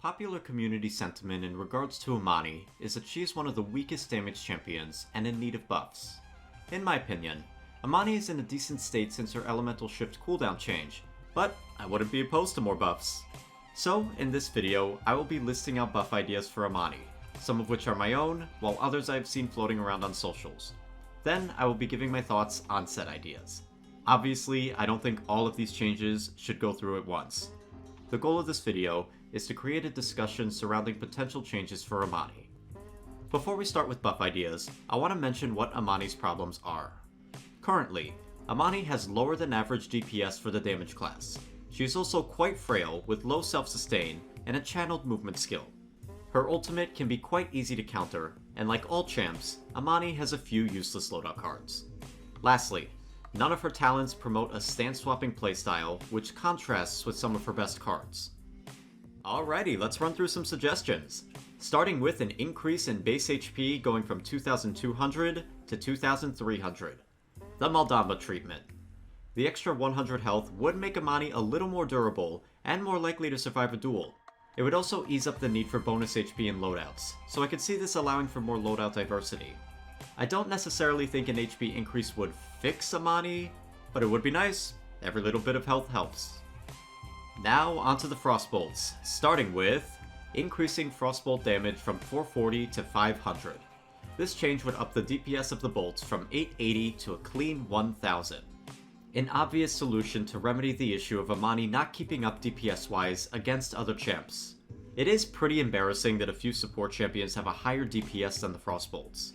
Popular community sentiment in regards to Imani is that she is one of the weakest damage champions and in need of buffs. In my opinion, Imani is in a decent state since her elemental shift cooldown change, but I wouldn't be opposed to more buffs. So, in this video, I will be listing out buff ideas for Imani, some of which are my own, while others I have seen floating around on socials. Then, I will be giving my thoughts on said ideas. Obviously, I don't think all of these changes should go through at once. The goal of this video is to create a discussion surrounding potential changes for Imani. Before we start with buff ideas, I want to mention what Imani's problems are. Currently, Imani has lower than average DPS for the damage class. She is also quite frail with low self-sustain and a channeled movement skill. Her ultimate can be quite easy to counter, and like all champs, Imani has a few useless loadout cards. Lastly, none of her talents promote a stance-swapping playstyle, which contrasts with some of her best cards. Alrighty, let's run through some suggestions. Starting with an increase in base HP going from 2200 to 2300. The Maldamba treatment. The extra 100 health would make Imani a little more durable and more likely to survive a duel. It would also ease up the need for bonus HP in loadouts, so I could see this allowing for more loadout diversity. I don't necessarily think an HP increase would fix Imani, but it would be nice. Every little bit of health helps. Now onto the Frostbolts, starting with increasing Frostbolt damage from 440 to 500. This change would up the DPS of the bolts from 880 to a clean 1000. An obvious solution to remedy the issue of Imani not keeping up DPS-wise against other champs. It is pretty embarrassing that a few support champions have a higher DPS than the Frostbolts.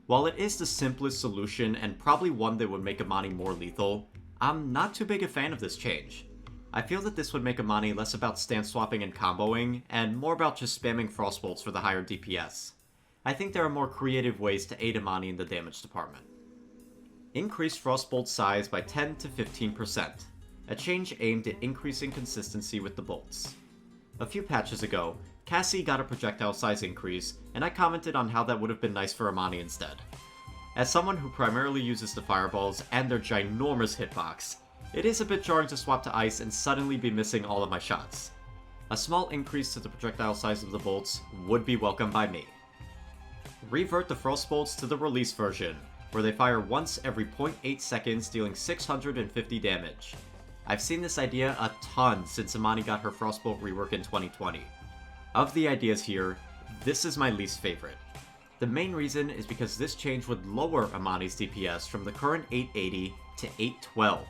While it is the simplest solution and probably one that would make Imani more lethal, I'm not too big a fan of this change. I feel that this would make Imani less about stance swapping and comboing, and more about just spamming Frostbolts for the higher DPS. I think there are more creative ways to aid Imani in the damage department. Increase Frostbolt size by 10 to 15%, a change aimed at increasing consistency with the bolts. A few patches ago, Cassie got a projectile size increase, and I commented on how that would have been nice for Imani instead. As someone who primarily uses the fireballs and their ginormous hitbox, it is a bit jarring to swap to ice and suddenly be missing all of my shots. A small increase to the projectile size of the bolts would be welcome by me. Revert the Frostbolts to the release version, where they fire once every 0.8 seconds dealing 650 damage. I've seen this idea a ton since Imani got her Frostbolt rework in 2020. Of the ideas here, this is my least favorite. The main reason is because this change would lower Imani's DPS from the current 880 to 812.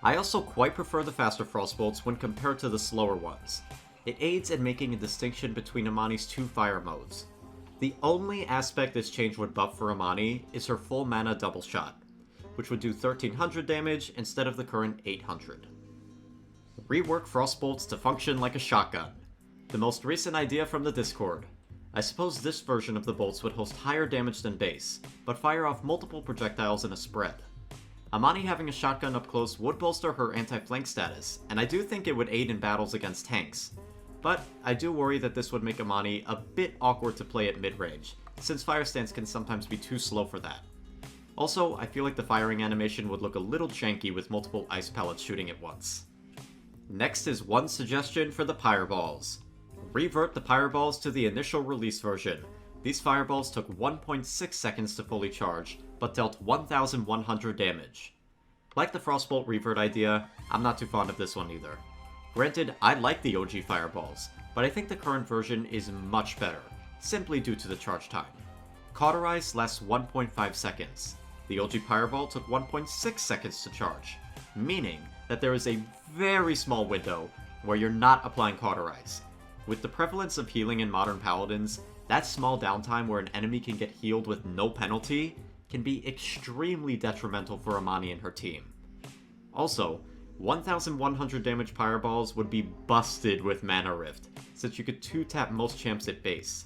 I also quite prefer the faster Frostbolts when compared to the slower ones. It aids in making a distinction between Imani's two fire modes. The only aspect this change would buff for Imani is her full mana double shot, which would do 1300 damage instead of the current 800. Rework Frostbolts to function like a shotgun. The most recent idea from the Discord. I suppose this version of the bolts would host higher damage than base, but fire off multiple projectiles in a spread. Imani having a shotgun up close would bolster her anti-flank status, and I do think it would aid in battles against tanks. But I do worry that this would make Imani a bit awkward to play at mid-range, since fire stance can sometimes be too slow for that. Also, I feel like the firing animation would look a little janky with multiple ice pellets shooting at once. Next is one suggestion for the Pyreballs. Revert the Pyreballs to the initial release version. These fireballs took 1.6 seconds to fully charge, but dealt 1100 damage. Like the Frostbolt revert idea, I'm not too fond of this one either. Granted, I like the OG fireballs, but I think the current version is much better, simply due to the charge time. Cauterize lasts 1.5 seconds. The OG Pyreball took 1.6 seconds to charge, meaning that there is a very small window where you're not applying Cauterize. With the prevalence of healing in modern Paladins, that small downtime where an enemy can get healed with no penalty can be extremely detrimental for Imani and her team. Also, 1100 damage Pyreballs would be busted with Mana Rift, since you could 2-tap most champs at base.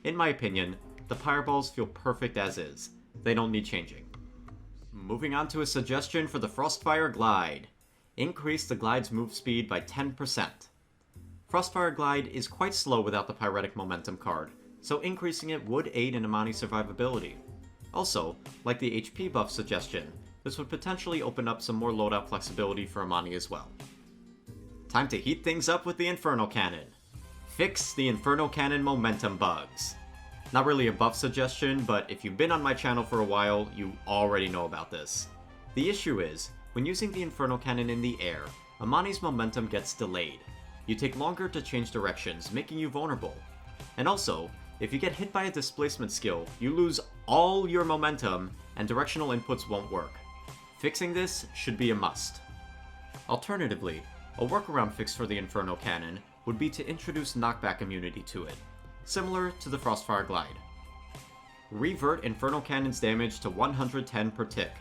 In my opinion, the Pyreballs feel perfect as is. They don't need changing. Moving on to a suggestion for the Frostfire Glide. Increase the glide's move speed by 10%. Frostfire Glide is quite slow without the Pyretic Momentum card, so increasing it would aid in Imani's survivability. Also, like the HP buff suggestion, this would potentially open up some more loadout flexibility for Imani as well. Time to heat things up with the Inferno Cannon. Fix the Inferno Cannon momentum bugs. Not really a buff suggestion, but if you've been on my channel for a while, you already know about this. The issue is, when using the Inferno Cannon in the air, Imani's momentum gets delayed. You take longer to change directions, making you vulnerable. And also, if you get hit by a displacement skill, you lose all your momentum and directional inputs won't work. Fixing this should be a must. Alternatively, a workaround fix for the Inferno Cannon would be to introduce knockback immunity to it, similar to the Frostfire Glide. Revert Inferno Cannon's damage to 110 per tick.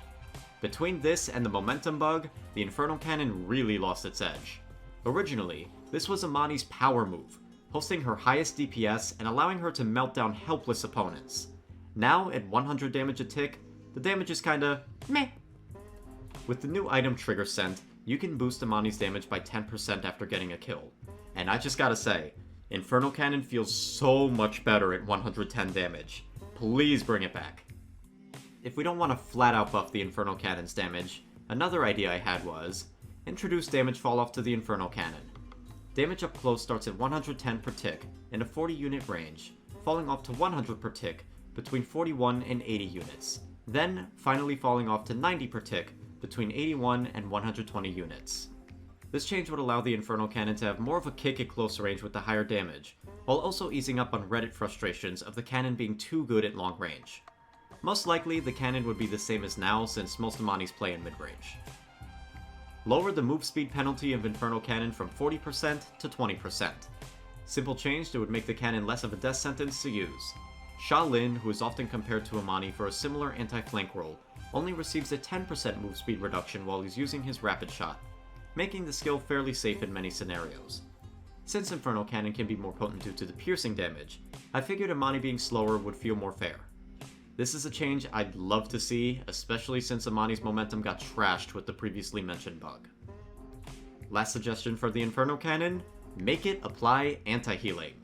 Between this and the momentum bug, the Inferno Cannon really lost its edge. Originally, this was Imani's power move, posting her highest DPS and allowing her to melt down helpless opponents. Now, at 100 damage a tick, the damage is kinda meh. With the new item Trigger Scent, you can boost Imani's damage by 10% after getting a kill. And I just gotta say, Inferno Cannon feels so much better at 110 damage. Please bring it back. If we don't want to flat out buff the Inferno Cannon's damage, another idea I had was, introduce damage fall off to the Inferno Cannon. Damage up close starts at 110 per tick in a 40 unit range, falling off to 100 per tick between 41 and 80 units, then finally falling off to 90 per tick between 81 and 120 units. This change would allow the Inferno Cannon to have more of a kick at close range with the higher damage, while also easing up on Reddit frustrations of the cannon being too good at long range. Most likely, the cannon would be the same as now since most Imanis play in mid-range. Lower the move speed penalty of Inferno Cannon from 40% to 20%. Simple change that would make the cannon less of a death sentence to use. Sha Lin, who is often compared to Imani for a similar anti-flank role, only receives a 10% move speed reduction while he's using his rapid shot, making the skill fairly safe in many scenarios. Since Inferno Cannon can be more potent due to the piercing damage, I figured Imani being slower would feel more fair. This is a change I'd love to see, especially since Imani's momentum got trashed with the previously mentioned bug. Last suggestion for the Inferno Cannon? Make it apply anti-healing.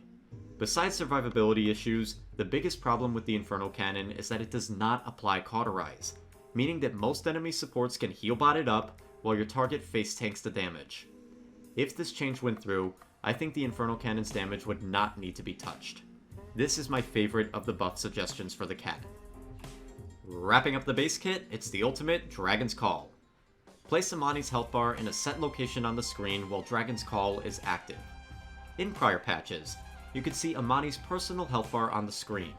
Besides survivability issues, the biggest problem with the Inferno Cannon is that it does not apply Cauterize, meaning that most enemy supports can heal bot it up, while your target face tanks the damage. If this change went through, I think the Inferno Cannon's damage would not need to be touched. This is my favorite of the buff suggestions for the cannon. Wrapping up the base kit, it's the ultimate Dragon's Call. Place Imani's health bar in a set location on the screen while Dragon's Call is active. In prior patches, you could see Imani's personal health bar on the screen.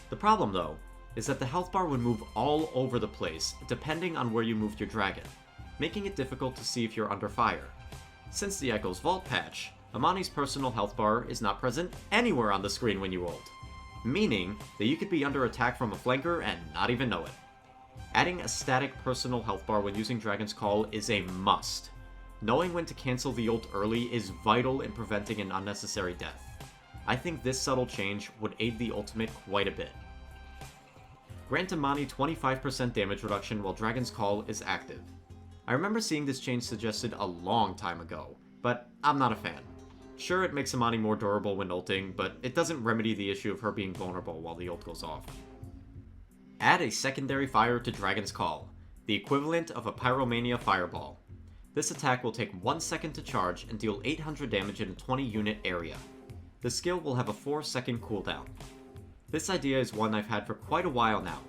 The problem though, is that the health bar would move all over the place depending on where you moved your dragon, making it difficult to see if you're under fire. Since the Echo's Vault patch, Imani's personal health bar is not present anywhere on the screen when you ult, meaning that you could be under attack from a flanker and not even know it. Adding a static personal health bar when using Dragon's Call is a must. Knowing when to cancel the ult early is vital in preventing an unnecessary death. I think this subtle change would aid the ultimate quite a bit. Grant Imani 25% damage reduction while Dragon's Call is active. I remember seeing this change suggested a long time ago, but I'm not a fan. Sure, it makes Imani more durable when ulting, but it doesn't remedy the issue of her being vulnerable while the ult goes off. Add a secondary fire to Dragon's Call, the equivalent of a Pyromania Fireball. This attack will take 1 second to charge and deal 800 damage in a 20 unit area. The skill will have a 4-second cooldown. This idea is one I've had for quite a while now.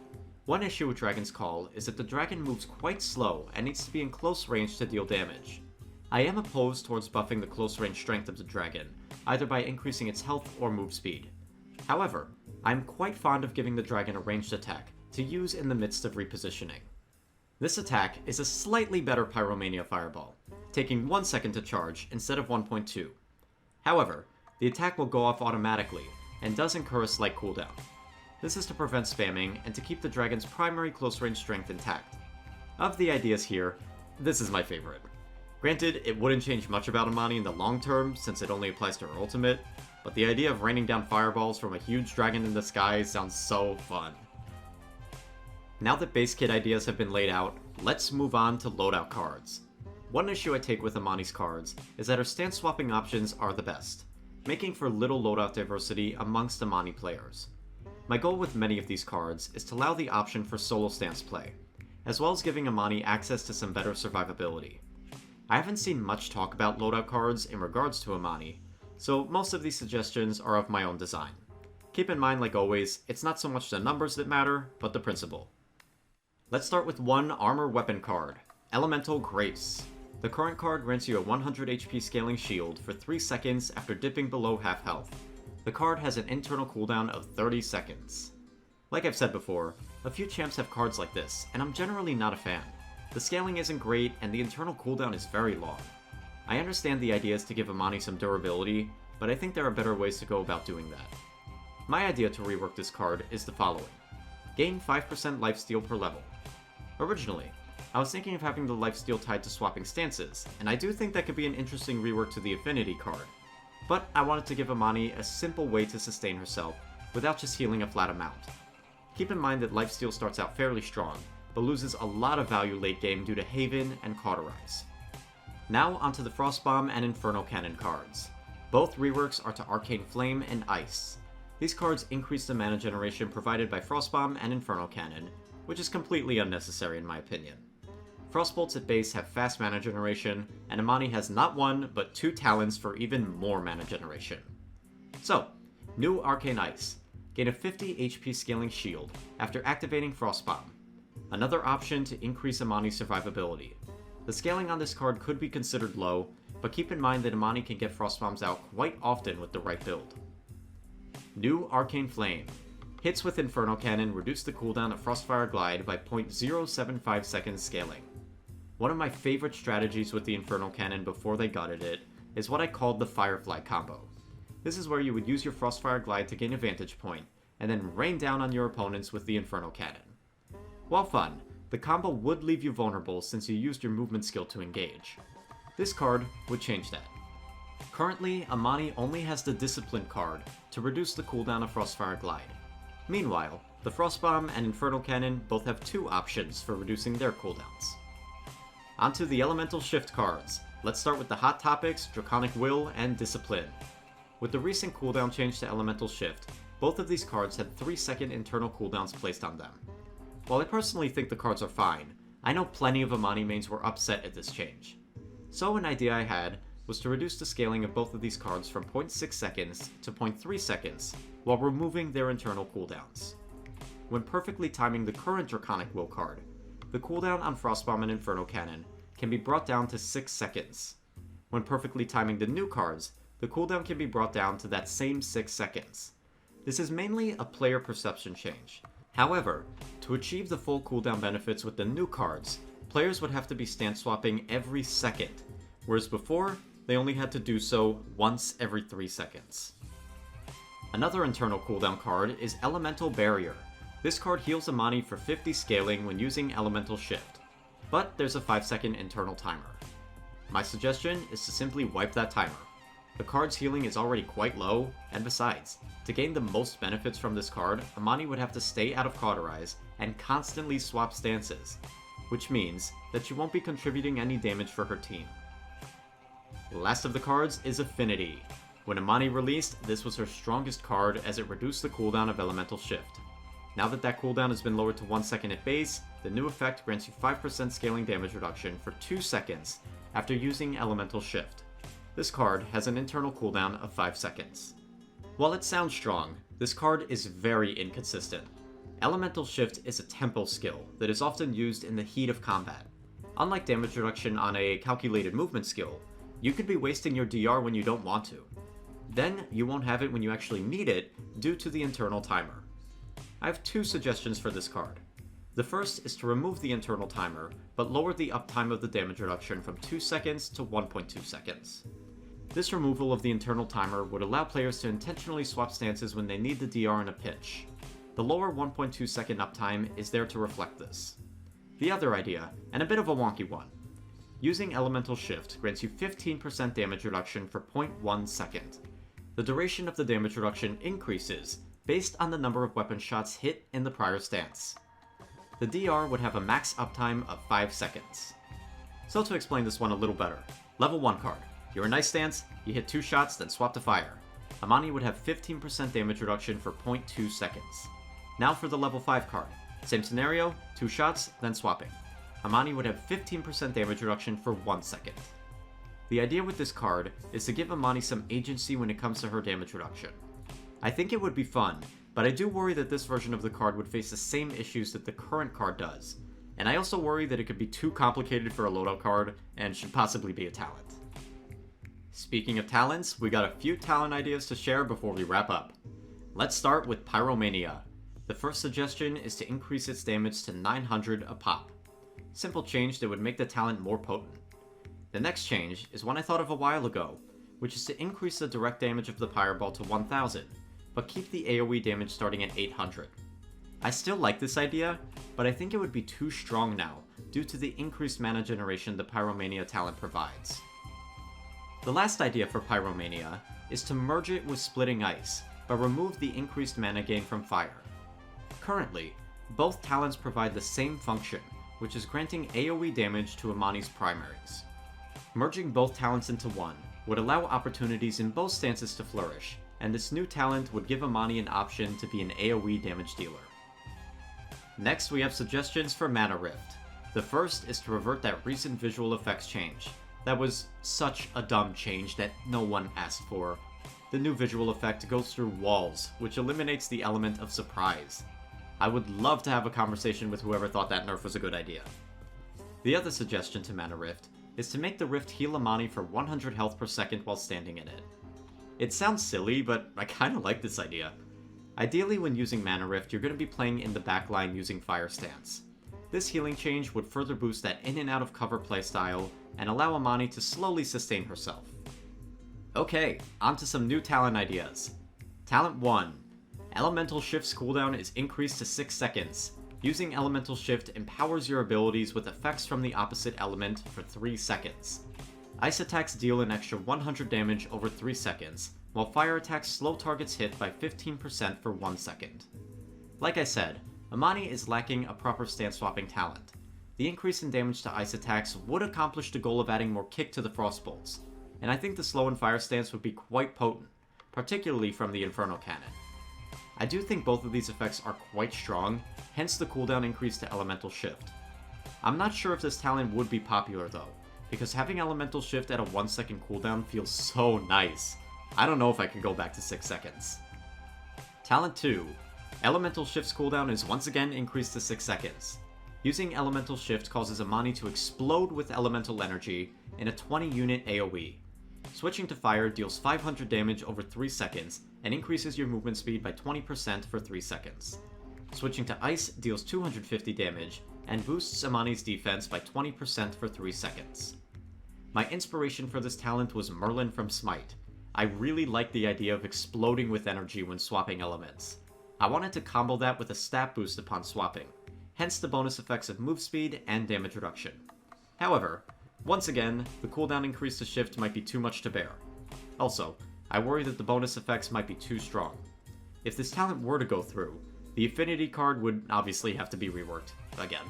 One issue with Dragon's Call is that the dragon moves quite slow and needs to be in close range to deal damage. I am opposed towards buffing the close range strength of the dragon, either by increasing its health or move speed. However, I'm quite fond of giving the dragon a ranged attack to use in the midst of repositioning. This attack is a slightly better Pyromania Fireball, taking 1 second to charge instead of 1.2. However, the attack will go off automatically, and does incur a slight cooldown. This is to prevent spamming, and to keep the dragon's primary close range strength intact. Of the ideas here, this is my favorite. Granted, it wouldn't change much about Imani in the long term, since it only applies to her ultimate, but the idea of raining down fireballs from a huge dragon in the sky sounds so fun. Now that base kit ideas have been laid out, let's move on to loadout cards. One issue I take with Imani's cards is that her stance swapping options are the best, making for little loadout diversity amongst Imani players. My goal with many of these cards is to allow the option for solo stance play, as well as giving Imani access to some better survivability. I haven't seen much talk about loadout cards in regards to Imani, so most of these suggestions are of my own design. Keep in mind, like always, it's not so much the numbers that matter, but the principle. Let's start with one armor weapon card, Elemental Grace. The current card grants you a 100 HP scaling shield for 3 seconds after dipping below half health. The card has an internal cooldown of 30 seconds. Like I've said before, a few champs have cards like this, and I'm generally not a fan. The scaling isn't great, and the internal cooldown is very long. I understand the idea is to give Imani some durability, but I think there are better ways to go about doing that. My idea to rework this card is the following. Gain 5% lifesteal per level. Originally, I was thinking of having the lifesteal tied to swapping stances, and I do think that could be an interesting rework to the affinity card. But I wanted to give Imani a simple way to sustain herself without just healing a flat amount. Keep in mind that lifesteal starts out fairly strong, but loses a lot of value late game due to Haven and Cauterize. Now onto the Frostbomb and Inferno Cannon cards. Both reworks are to Arcane Flame and Ice. These cards increase the mana generation provided by Frostbomb and Inferno Cannon, which is completely unnecessary in my opinion. Frostbolts at base have fast mana generation, and Imani has not one, but 2 talents for even more mana generation. So, new Arcane Ice. Gain a 50 HP scaling shield after activating Frostbomb. Another option to increase Imani's survivability. The scaling on this card could be considered low, but keep in mind that Imani can get Frostbombs out quite often with the right build. New Arcane Flame. Hits with Inferno Cannon reduce the cooldown of Frostfire Glide by 0.075 seconds scaling. One of my favorite strategies with the Inferno Cannon before they gutted it is what I called the Firefly combo. This is where you would use your Frostfire Glide to gain a vantage point, and then rain down on your opponents with the Inferno Cannon. While fun, the combo would leave you vulnerable since you used your movement skill to engage. This card would change that. Currently, Imani only has the Discipline card to reduce the cooldown of Frostfire Glide. Meanwhile, the Frostbomb and Inferno Cannon both have 2 options for reducing their cooldowns. Onto the Elemental Shift cards. Let's start with the hot topics, Draconic Will and Discipline. With the recent cooldown change to Elemental Shift, both of these cards had 3-second internal cooldowns placed on them. While I personally think the cards are fine, I know plenty of Imani mains were upset at this change. So an idea I had was to reduce the scaling of both of these cards from 0.6 seconds to 0.3 seconds, while removing their internal cooldowns. When perfectly timing the current Draconic Will card, the cooldown on Frostbomb and Inferno Cannon can be brought down to 6 seconds. When perfectly timing the new cards, the cooldown can be brought down to that same 6 seconds. This is mainly a player perception change. However, to achieve the full cooldown benefits with the new cards, players would have to be stance swapping every second, whereas before, they only had to do so once every 3 seconds. Another internal cooldown card is Elemental Barrier. This card heals Imani for 50 scaling when using Elemental Shift, but there's a 5-second internal timer. My suggestion is to simply wipe that timer. The card's healing is already quite low, and besides, to gain the most benefits from this card, Imani would have to stay out of Cauterize and constantly swap stances, which means that she won't be contributing any damage for her team. Last of the cards is Affinity. When Imani released, this was her strongest card as it reduced the cooldown of Elemental Shift. Now that that cooldown has been lowered to 1 second at base, the new effect grants you 5% scaling damage reduction for 2 seconds after using Elemental Shift. This card has an internal cooldown of 5 seconds. While it sounds strong, this card is very inconsistent. Elemental Shift is a tempo skill that is often used in the heat of combat. Unlike damage reduction on a calculated movement skill, you could be wasting your DR when you don't want to. Then you won't have it when you actually need it due to the internal timer. I have 2 suggestions for this card. The first is to remove the internal timer, but lower the uptime of the damage reduction from 2 seconds to 1.2 seconds. This removal of the internal timer would allow players to intentionally swap stances when they need the DR in a pinch. The lower 1.2 second uptime is there to reflect this. The other idea, and a bit of a wonky one. Using Elemental Shift grants you 15% damage reduction for 0.1 second. The duration of the damage reduction increases based on the number of weapon shots hit in the prior stance. The DR would have a max uptime of 5 seconds. So to explain this one a little better, level 1 card. You're in nice stance, you hit 2 shots, then swap to fire. Imani would have 15% damage reduction for 0.2 seconds. Now for the level 5 card. Same scenario, 2 shots, then swapping. Imani would have 15% damage reduction for 1 second. The idea with this card is to give Imani some agency when it comes to her damage reduction. I think it would be fun, but I do worry that this version of the card would face the same issues that the current card does, and I also worry that it could be too complicated for a loadout card and should possibly be a talent. Speaking of talents, we got a few talent ideas to share before we wrap up. Let's start with Pyromania. The first suggestion is to increase its damage to 900 a pop. Simple change that would make the talent more potent. The next change is one I thought of a while ago, which is to increase the direct damage of the Pyreball to 1000, but keep the AoE damage starting at 800. I still like this idea, but I think it would be too strong now, due to the increased mana generation the Pyromania talent provides. The last idea for Pyromania is to merge it with Splitting Ice, but remove the increased mana gain from fire. Currently, both talents provide the same function, which is granting AoE damage to Imani's primaries. Merging both talents into one would allow opportunities in both stances to flourish, and this new talent would give Imani an option to be an AoE damage dealer. Next, we have suggestions for Mana Rift. The first is to revert that recent visual effects change. That was such a dumb change that no one asked for. The new visual effect goes through walls, which eliminates the element of surprise. I would love to have a conversation with whoever thought that nerf was a good idea. The other suggestion to Mana Rift is to make the Rift heal Imani for 100 health per second while standing in it. It sounds silly, but I kinda like this idea. Ideally, when using Mana Rift, you're going to be playing in the backline using Fire Stance. This healing change would further boost that in and out of cover playstyle, and allow Imani to slowly sustain herself. Okay, on to some new talent ideas. Talent 1. Elemental Shift's cooldown is increased to 6 seconds. Using Elemental Shift empowers your abilities with effects from the opposite element for 3 seconds. Ice attacks deal an extra 100 damage over 3 seconds, while fire attacks slow targets hit by 15% for 1 second. Like I said, Imani is lacking a proper stance swapping talent. The increase in damage to ice attacks would accomplish the goal of adding more kick to the Frostbolts, and I think the slow and fire stance would be quite potent, particularly from the Inferno Cannon. I do think both of these effects are quite strong, hence the cooldown increase to Elemental Shift. I'm not sure if this talent would be popular though, because having Elemental Shift at a 1 second cooldown feels so nice. I don't know if I could go back to 6 seconds. Talent 2. Elemental Shift's cooldown is once again increased to 6 seconds. Using Elemental Shift causes Imani to explode with elemental energy in a 20 unit AoE. Switching to fire deals 500 damage over 3 seconds and increases your movement speed by 20% for 3 seconds. Switching to ice deals 250 damage and boosts Imani's defense by 20% for 3 seconds. My inspiration for this talent was Merlin from Smite. I really like the idea of exploding with energy when swapping elements. I wanted to combo that with a stat boost upon swapping, hence the bonus effects of move speed and damage reduction. However, once again, the cooldown increase to shift might be too much to bear. Also, I worry that the bonus effects might be too strong. If this talent were to go through, the affinity card would obviously have to be reworked again.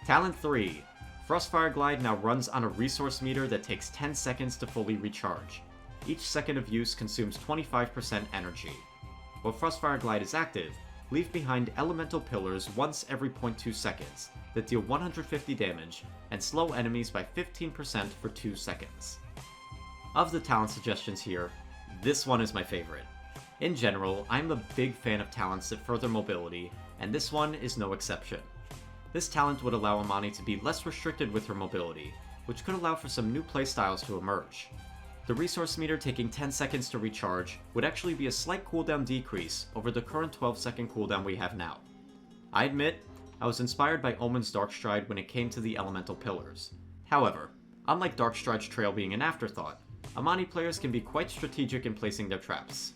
Talent 3. Frostfire Glide now runs on a resource meter that takes 10 seconds to fully recharge. Each second of use consumes 25% energy. While Frostfire Glide is active, leave behind elemental pillars once every 0.2 seconds that deal 150 damage and slow enemies by 15% for 2 seconds. Of the talent suggestions here, this one is my favorite. In general, I'm a big fan of talents that further mobility, and this one is no exception. This talent would allow Imani to be less restricted with her mobility, which could allow for some new playstyles to emerge. The resource meter taking 10 seconds to recharge would actually be a slight cooldown decrease over the current 12-second cooldown we have now. I admit, I was inspired by Omen's Darkstride when it came to the elemental pillars. However, unlike Darkstride's trail being an afterthought, Imani players can be quite strategic in placing their traps.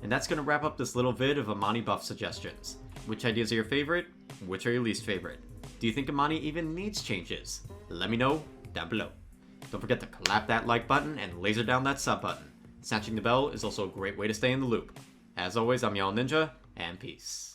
And that's going to wrap up this little vid of Imani buff suggestions. Which ideas are your favorite? Which are your least favorite? Do you think Imani even needs changes? Let me know down below. Don't forget to clap that like button and laser down that sub button. Snatching the bell is also a great way to stay in the loop. As always, I'm YellowNinja, and peace.